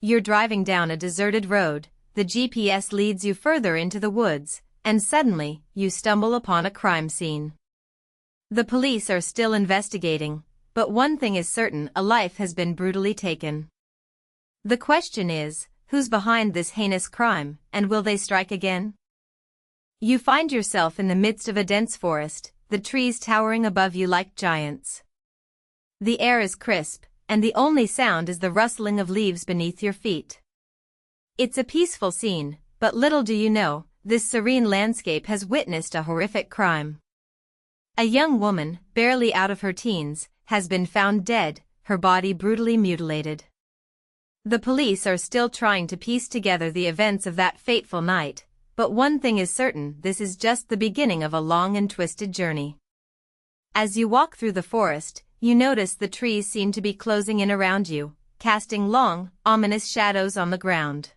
You're driving down a deserted road, the GPS leads you further into the woods, and suddenly, you stumble upon a crime scene. The police are still investigating, but one thing is certain: a life has been brutally taken. The question is, who's behind this heinous crime, and will they strike again? You find yourself in the midst of a dense forest, the trees towering above you like giants. The air is crisp, and the only sound is the rustling of leaves beneath your feet. It's a peaceful scene, but little do you know, this serene landscape has witnessed a horrific crime. A young woman, barely out of her teens, has been found dead, her body brutally mutilated. The police are still trying to piece together the events of that fateful night, but one thing is certain: this is just the beginning of a long and twisted journey. As you walk through the forest, you notice the trees seem to be closing in around you, casting long, ominous shadows on the ground.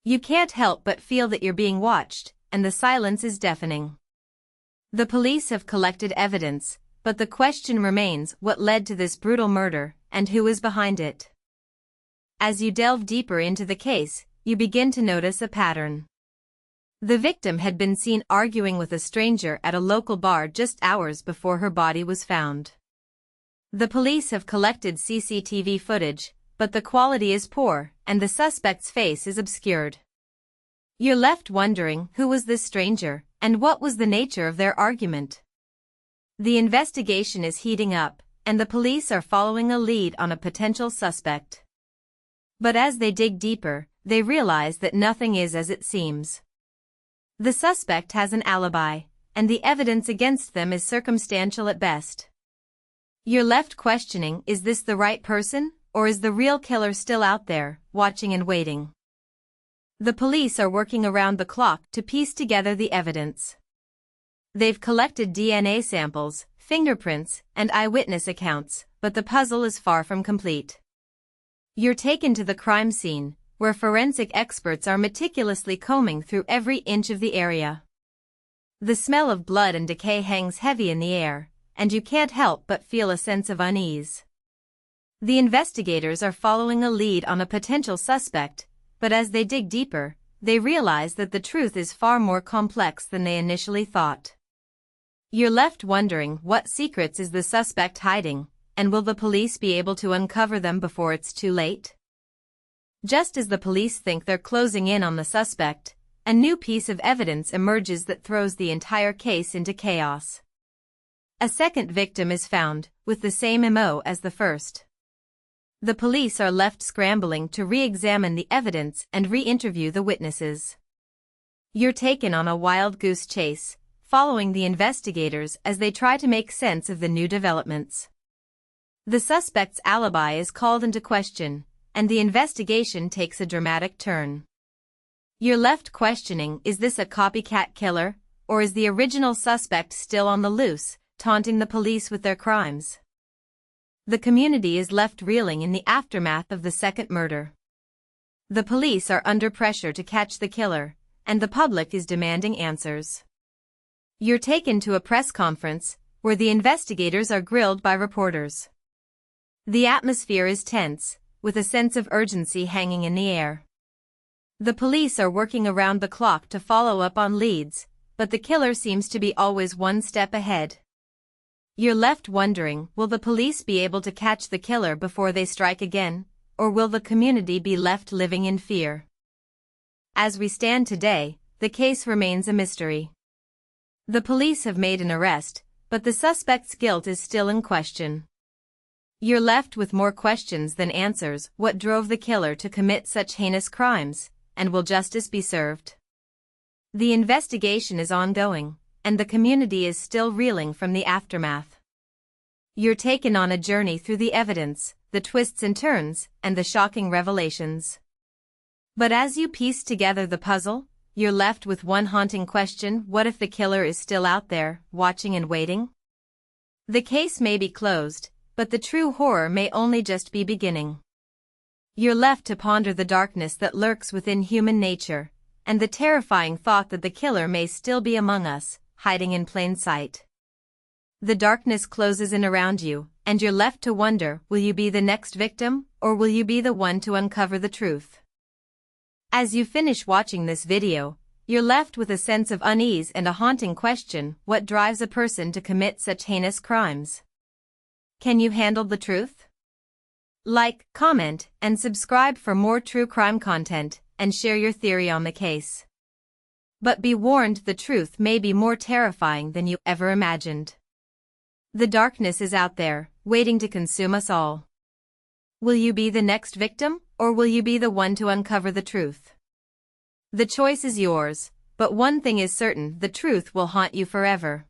You can't help but feel that you're being watched, and the silence is deafening. The police have collected evidence, but the question remains: what led to this brutal murder, and who is behind it? As you delve deeper into the case, you begin to notice a pattern. The victim had been seen arguing with a stranger at a local bar just hours before her body was found. The police have collected CCTV footage, but the quality is poor, and the suspect's face is obscured. You're left wondering, who was this stranger, and what was the nature of their argument? The investigation is heating up, and the police are following a lead on a potential suspect. But as they dig deeper, they realize that nothing is as it seems. The suspect has an alibi, and the evidence against them is circumstantial at best. You're left questioning: is this the right person, or is the real killer still out there, watching and waiting? The police are working around the clock to piece together the evidence. They've collected DNA samples, fingerprints, and eyewitness accounts, but the puzzle is far from complete. You're taken to the crime scene, where forensic experts are meticulously combing through every inch of the area. The smell of blood and decay hangs heavy in the air, and you can't help but feel a sense of unease. The investigators are following a lead on a potential suspect, but as they dig deeper, they realize that the truth is far more complex than they initially thought. You're left wondering, what secrets is the suspect hiding, and will the police be able to uncover them before it's too late? Just as the police think they're closing in on the suspect, a new piece of evidence emerges that throws the entire case into chaos. A second victim is found, with the same MO as the first. The police are left scrambling to re-examine the evidence and re-interview the witnesses. You're taken on a wild goose chase, following the investigators as they try to make sense of the new developments. The suspect's alibi is called into question, and the investigation takes a dramatic turn. You're left questioning: is this a copycat killer, or is the original suspect still on the loose, taunting the police with their crimes? The community is left reeling in the aftermath of the second murder. The police are under pressure to catch the killer, and the public is demanding answers. You're taken to a press conference, where the investigators are grilled by reporters. The atmosphere is tense, with a sense of urgency hanging in the air. The police are working around the clock to follow up on leads, but the killer seems to be always one step ahead. You're left wondering, will the police be able to catch the killer before they strike again, or will the community be left living in fear? As we stand today, the case remains a mystery. The police have made an arrest, but the suspect's guilt is still in question. You're left with more questions than answers: what drove the killer to commit such heinous crimes, and will justice be served? The investigation is ongoing, and the community is still reeling from the aftermath. You're taken on a journey through the evidence, the twists and turns, and the shocking revelations. But as you piece together the puzzle, you're left with one haunting question: what if the killer is still out there, watching and waiting? The case may be closed, but the true horror may only just be beginning. You're left to ponder the darkness that lurks within human nature, and the terrifying thought that the killer may still be among us, hiding in plain sight. The darkness closes in around you, and you're left to wonder: will you be the next victim, or will you be the one to uncover the truth? As you finish watching this video, you're left with a sense of unease and a haunting question: what drives a person to commit such heinous crimes? Can you handle the truth? Like, comment, and subscribe for more true crime content, and share your theory on the case. But be warned, the truth may be more terrifying than you ever imagined. The darkness is out there, waiting to consume us all. Will you be the next victim, or will you be the one to uncover the truth? The choice is yours, but one thing is certain: the truth will haunt you forever.